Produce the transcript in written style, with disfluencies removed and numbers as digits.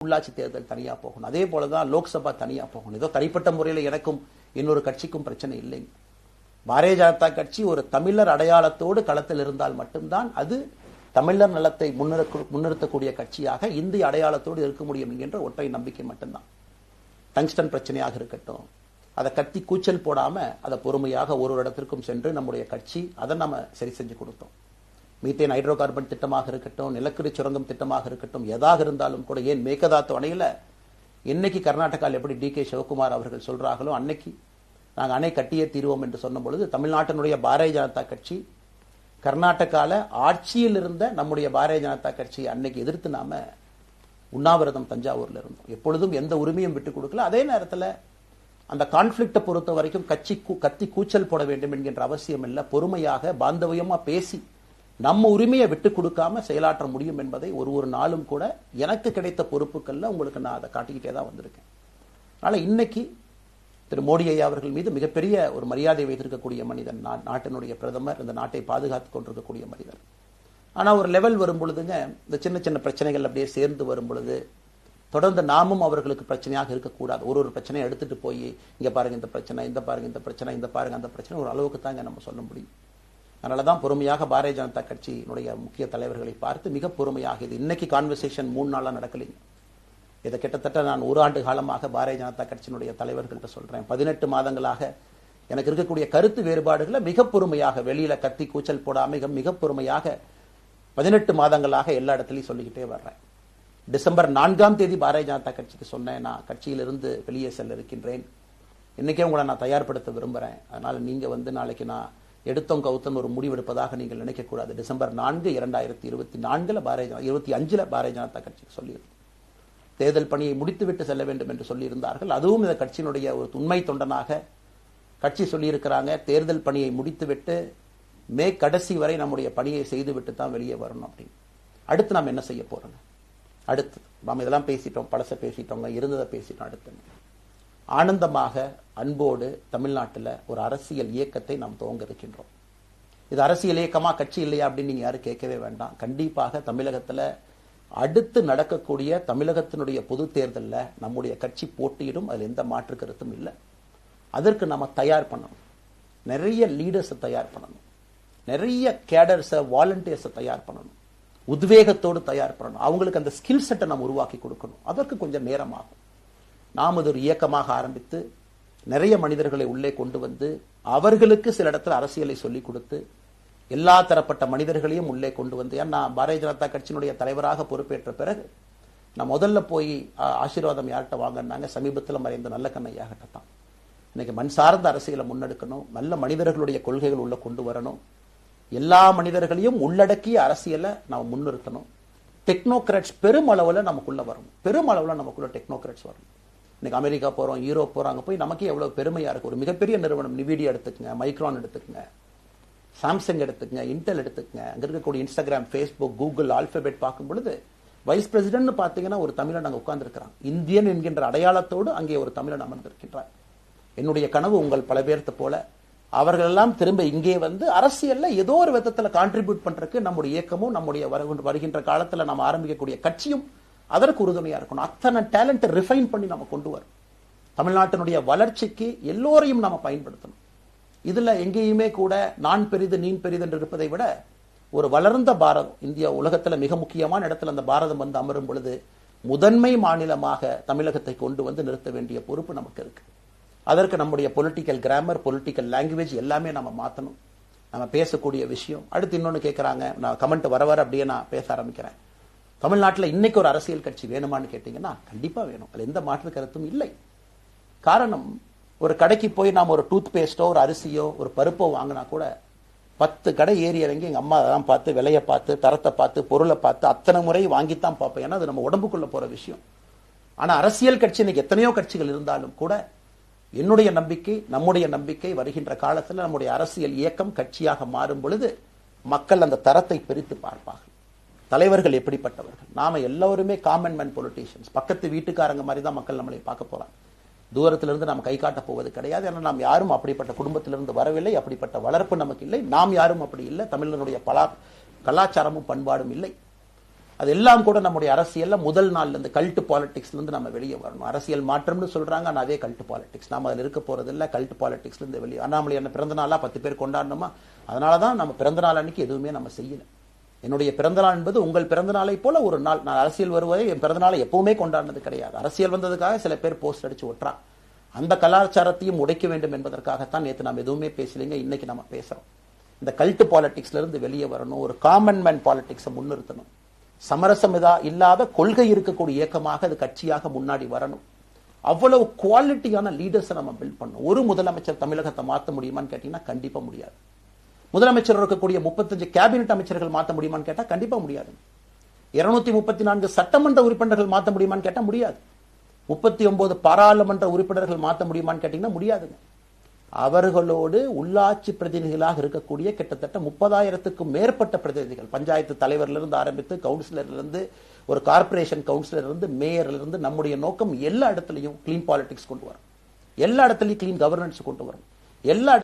உள்ளாட்சி தேர்தல் தனியா போகணும். அதே போலதான் லோக்சபா தனியா போகணும். ஏதோ தனிப்பட்ட முறையில் எனக்கும் இன்னொரு கட்சிக்கும் பிரச்சனை இல்லைங்க. பாரதிய ஜனதா கட்சி ஒரு தமிழர் அடையாளத்தோடு களத்தில் இருந்தால் மட்டும்தான் அது தமிழர் நலத்தை முன்னிறுத்தக்கூடிய கட்சியாக இந்திய அடையாளத்தோடு இருக்க முடியும் என்கின்ற ஒற்றை நம்பிக்கை மட்டும்தான். டங்ஸ்டன் பிரச்சனையாக இருக்கட்டும், அதை கத்தி கூச்சல் போடாம அதை பொறுமையாக ஒரு இடத்திற்கும் சென்று நம்முடைய கட்சி அதை நம்ம சரி செஞ்சு கொடுத்தோம். மீத்தேன் ஹைட்ரோ கார்பன் திட்டமாக இருக்கட்டும், நிலக்கரி சுரங்கம் திட்டமாக இருக்கட்டும், எதாக இருந்தாலும் கூட, ஏன் மேகதாத்து அணையில இன்னைக்கு கர்நாடகாவில் எப்படி டி.கே. சிவகுமார் அவர்கள் சொல்றாங்களோ அன்னைக்கு நாங்கள் அணை கட்டியே தீர்வோம் என்று சொன்ன பொழுது தமிழ்நாட்டினுடைய பாரதிய ஜனதா கட்சி கர்நாடகால ஆட்சியில் இருந்த நம்முடைய பாரதிய ஜனதா கட்சி அன்னைக்கு எதிர்த்து நாம உண்ணாவிரதம் தஞ்சாவூர்ல இருந்தோம். எப்பொழுதும் எந்த உரிமையும் விட்டுக் கொடுக்கல. அதே நேரத்தில் அந்த கான்ஃபிளிக்ட பொறுத்த வரைக்கும் கத்தி கூச்சல் போட வேண்டும் என்கின்ற அவசியம் இல்லை. பொறுமையாக பாந்தவியமா பேசி நம்ம உரிமையை விட்டுக் கொடுக்காம செயலாற்ற முடியும் என்பதை ஒரு நாளும் கூட எனக்கு கிடைத்த பொறுப்புகள்ல உங்களுக்கு நான் அதை காட்டிக்கிட்டே தான் வந்திருக்கேன். அதனால இன்னைக்கு திரு மோடி ஐயா அவர்கள் மீது மிகப்பெரிய ஒரு மரியாதை வைத்திருக்கக்கூடிய மனிதன், நாட்டினுடைய பிரதமர், இந்த நாட்டை பாதுகாத்துக் கொண்டிருக்கக்கூடிய மனிதர். ஆனா ஒரு லெவல் வரும் பொழுதுங்க, இந்த சின்ன சின்ன பிரச்சனைகள் அப்படியே சேர்ந்து வரும் பொழுது தொடர்ந்து நாமும் அவர்களுக்கு பிரச்சனையாக இருக்கக்கூடாது. ஒரு பிரச்சனையை எடுத்துட்டு போய் இங்க பாருங்க இந்த பிரச்சனை, இந்த பாருங்க இந்த பிரச்சனை, இந்த பாருங்க அந்த பிரச்சனை, ஒரு அளவுக்கு தாங்க நம்ம சொல்ல முடியும். அதனாலதான் பொறுமையாக பாரதிய ஜனதா கட்சியினுடைய முக்கிய தலைவர்களை பார்த்து மிக பொறுமையாக, இது இன்னைக்கு கான்வர்சேஷன் 3 நாளா நடக்கலைங்க. இதை கிட்டத்தட்ட நான் 1 ஆண்டு காலமாக பாரதிய ஜனதா கட்சியினுடைய தலைவர்கள்ட்ட சொல்றேன். 18 மாதங்களாக எனக்கு இருக்கக்கூடிய கருத்து வேறுபாடுகளை மிக பொறுமையாக, வெளியில கத்தி கூச்சல் போடாம மிக பொறுமையாக 18 மாதங்களாக எல்லா இடத்துலையும் சொல்லிக்கிட்டே வர்றேன். டிசம்பர் 4ஆம் தேதி பாரதிய ஜனதா கட்சிக்கு சொன்னேன், நான் கட்சியிலிருந்து வெளியே செல்ல இருக்கின்றேன், இன்னைக்கே உங்களை நான் தயார்படுத்த விரும்புறேன். அதனால நீங்க நாளைக்கு நான் எடுத்தோம் கவுத்தம் ஒரு முடிவெடுப்பதாக நீங்கள் நினைக்கக்கூடாது. டிசம்பர் 4, 2024 25 பாரதிய ஜனதா கட்சிக்கு சொல்லியிருந்தேன். தேர்தல் பணியை முடித்துவிட்டு செல்ல வேண்டும் என்று சொல்லியிருந்தார்கள். அதுவும் இந்த கட்சியினுடைய ஒரு உண்மை தொண்டனாக கட்சி சொல்லியிருக்கிறாங்க, தேர்தல் பணியை முடித்துவிட்டு மே கடைசி வரை நம்முடைய பணியை செய்துவிட்டு தான் வெளியே வரணும் அப்படின்னு. அடுத்து நாம் என்ன செய்ய போறோம்? அடுத்து நாம் இதெல்லாம் பேசிட்டோம், பழச பேசிட்டோங்க, இருந்ததை பேசிட்டோம். அடுத்து ஆனந்தமாக அன்போடு தமிழ்நாட்டில் ஒரு அரசியல் இயக்கத்தை நாம் துவங்க இருக்கின்றோம். இது அரசியல் இயக்கமா கட்சி இல்லையா அப்படின்னு நீங்க யாரும் கேட்கவே வேண்டாம். கண்டிப்பாக தமிழகத்தில் அடுத்து நடக்கக்கூடிய தமிழகத்தினுடைய பொது தேர்தலில் நம்முடைய கட்சி போட்டியிடும், அதில் எந்த மாற்று கருத்தும் இல்லை. அதற்கு நம்ம தயார் பண்ணணும், நிறைய லீடர்ஸை தயார் பண்ணணும், நிறைய கேடர்ஸை வாலண்டியர்ஸை தயார் பண்ணணும், உத்வேகத்தோடு தயார் பண்ணணும், அவங்களுக்கு அந்த ஸ்கில் செட்டை நம்ம உருவாக்கி கொடுக்கணும். அதற்கு கொஞ்சம் நேரம் ஆகும். நாம் அது ஒரு இயக்கமாக ஆரம்பித்து நிறைய மனிதர்களை உள்ளே கொண்டு வந்து அவர்களுக்கு சில இடத்துல அரசியலை சொல்லிக் கொடுத்து எல்லா தரப்பட்ட மனிதர்களையும் உள்ளே கொண்டு வந்து, ஏன்னா பாரதிய ஜனதா கட்சியினுடைய தலைவராக பொறுப்பேற்ற பிறகு நான் முதல்ல போய் ஆசீர்வாதம் யார்கிட்ட வாங்கினாங்க, சமீபத்தில் மறைந்த நல்ல கண்ணையாகிட்ட தான். இன்னைக்கு மண் சார்ந்த அரசியலை முன்னெடுக்கணும், நல்ல மனிதர்களுடைய கொள்கைகள் உள்ள கொண்டு வரணும், எல்லா மனிதர்களையும் உள்ளடக்கிய அரசியலை நாம் முன்னிறுத்தணும். டெக்னோகிராட்ஸ் பெருமளவில் நமக்குள்ள வரணும், பெருமளவில் நமக்குள்ள டெக்னோகிராட்ஸ் வரணும். இன்னைக்கு அமெரிக்கா போறோம், யூரோப் போறோம், அங்க போய் நமக்கே எவ்வளவு பெருமையா இருக்கு. ஒரு மிகப்பெரிய நிறுவனம் நிவிடியா எடுத்துக்கங்க, மைக்ரான் எடுத்துக்கங்க, சாம்சங் எடுத்துக்கங்க, இன்டெல் எடுத்துக்கங்க, அங்க இருக்கக்கூடிய இன்ஸ்டாகிராம், ஃபேஸ்புக், கூகுள், ஆல்பபெட் பார்க்கும் பொழுது வைஸ் பிரசிடென்ட் பாத்தீங்கன்னா ஒரு தமிழன் அங்க உட்கார்ந்து இருக்கிறான். இந்தியன் என்கின்ற அடையாளத்தோடு அங்கே ஒரு தமிழன் அமர்ந்திருக்கின்றார். என்னுடைய கனவு உங்கள் பல பேர்த்த போல அவர்கள் எல்லாம் திரும்ப இங்கே வந்து அரசியல்ல ஏதோ ஒரு விதத்துல கான்ட்ரிபியூட் பண்றதுக்கு நம்முடைய இயக்கமும் நம்முடைய வருகின்ற காலத்துல நம்ம ஆரம்பிக்கக்கூடிய கட்சியும் அதற்கு உறுதுணையா இருக்கணும். அத்தனை டேலண்ட் ரிஃபைன் பண்ணி நம்ம கொண்டு வரும். தமிழ்நாட்டினுடைய வளர்ச்சிக்கு எல்லோரையும் நாம பயன்படுத்தணும். இதுல எங்கேயுமே கூட நான் பெரிது நீ பெரிது என்று இருப்பதை விட ஒரு வளர்ந்த பாரதம், இந்தியா உலகத்துல மிக முக்கியமான இடத்துல அந்த பாரதம் வந்து அமரும் பொழுது முதன்மை மாநிலமாக தமிழகத்தை கொண்டு வந்து நிறுத்த வேண்டிய பொறுப்பு நமக்கு இருக்கு. அதற்கு நம்முடைய பொலிட்டிக்கல் கிராமர், பொலிட்டிக்கல் லாங்குவேஜ் எல்லாமே நம்ம மாத்தணும். நம்ம பேசக்கூடிய விஷயம். அடுத்து இன்னொன்னு கேட்கறாங்க, நான் கமெண்ட் வர அப்படியே நான் பேச ஆரம்பிக்கிறேன். தமிழ்நாட்டில் இன்னைக்கு ஒரு அரசியல் கட்சி வேணுமான்னு கேட்டீங்கன்னா கண்டிப்பா வேணும், அது எந்த மாற்று கருத்தும் இல்லை. காரணம், ஒரு கடைக்கு போய் நாம ஒரு டூத் பேஸ்டோ ஒரு அரிசியோ ஒரு பருப்போ வாங்கினா கூட 10 கடை ஏறி இறங்கி எங்க அம்மா அதெல்லாம் பார்த்து விலையை பார்த்து தரத்தை பார்த்து பொருளை பார்த்து அத்தனை முறை வாங்கித்தான் பார்ப்பேன். ஏன்னா அது நம்ம உடம்புக்குள்ள போற விஷயம். ஆனா அரசியல் கட்சி இன்னைக்கு எத்தனையோ கட்சிகள் இருந்தாலும் கூட என்னுடைய நம்பிக்கை, நம்முடைய நம்பிக்கை, வருகின்ற காலத்தில் நம்முடைய அரசியல் இயக்கம் கட்சியாக மாறும் பொழுது மக்கள் அந்த தரத்தை பிரித்து பார்ப்பார்கள். தலைவர்கள் எப்படிப்பட்டவர்கள்? நாம எல்லாருமே காமன் மேன் பொலிட்டீஷியன்ஸ், பக்கத்து வீட்டுக்காரங்க மாதிரி தான் மக்கள் நம்மளை பார்க்க போறாங்க. தூரத்திலிருந்து நாம் கை காட்ட போவது கிடையாது. ஏன்னா நாம் யாரும் அப்படிப்பட்ட குடும்பத்திலிருந்து வரவில்லை, அப்படிப்பட்ட வளர்ப்பு நமக்கு இல்லை, நாம் யாரும் அப்படி இல்லை, தமிழனுடைய கலாச்சாரமும் பண்பாடும் இல்லை. அதெல்லாம் கூட நம்முடைய அரசியல்ல முதல் நாள்ல இருந்து கல்ட் பாலிடிக்ஸ்ல இருந்து நம்ம வெளியே வரணும். அரசியல் மாற்றம்னு சொல்றாங்க, ஆனா அதே கல்ட் பாலிடிக்ஸ். நாம அதுல இருக்க போறது இல்ல. கல்ட் பாலிடிக்ஸ்ல இருந்து வெளியே. அண்ணாமலை என்ன பிறந்த நாளா 10 பேர் கொண்டாடணுமா? அதனாலதான் நம்ம பிறந்த நாள் அன்னைக்கு எதுவுமே நம்ம செய்யல. என்னுடைய பிறந்த நாள் என்பது உங்கள் பிறந்த நாளை போல ஒரு நாள். நான் அரசியல் வருவதை என் பிறந்த நாளை எப்பவுமே கொண்டாடினது கிடையாது. அரசியல் வந்ததுக்காக சில பேர் போஸ்ட் அடிச்சு ஒட்டுறான். அந்த கலாச்சாரத்தையும் உடைக்க வேண்டும் என்பதற்காகத்தான் நேற்று நம்ம எதுவுமே பேசலைங்க. இன்னைக்கு நம்ம பேசுறோம். இந்த கல்ட் பாலிடிக்ஸ்ல இருந்து வெளியே வரணும். ஒரு காமன் மேன் பாலிடிக்ஸை முன்னிறுத்தணும். சமரசம் இல்லாத கொள்கை இருக்கக்கூடிய இயக்கமாக அது கட்சியாக முன்னாடி வரணும். அவ்வளவு குவாலிட்டியான லீடர்ஸை நம்ம பில்ட் பண்ணணும். ஒரு முதலமைச்சர் தமிழகத்தை மாற்ற முடியுமான்னு கேட்டீங்கன்னா கண்டிப்பா முடியாது. முதலமைச்சர் இருக்கக்கூடிய 35 கேபினெட் அமைச்சர்கள் மாற்ற முடியுமான்னு கேட்டா கண்டிப்பா முடியாது. 234 சட்டமன்ற உறுப்பினர்கள் மாற்ற முடியுமான்னு கேட்டா முடியாது. 39 பாராளுமன்ற உறுப்பினர்கள் மாற்ற முடியுமான்னு கேட்டீங்கன்னா முடியாதுங்க. அவர்களோடு உள்ளாட்சி பிரதிநிதிகளாக இருக்கக்கூடிய கிட்டத்தட்ட 30,000க்கும் மேற்பட்ட பிரதிநிதிகள், பஞ்சாயத்து தலைவரிலிருந்து ஆரம்பித்து கவுன்சிலரிலிருந்து ஒரு கார்பரேஷன் கவுன்சிலரிலிருந்து மேயரிலிருந்து, நம்முடைய நோக்கம் எல்லா இடத்துலையும் கிளீன் பாலிடிக்ஸ் கொண்டு வரும். எல்லா இடத்துலையும் கிளீன் கவர்னன்ஸ் கொண்டு வரும். எல்லா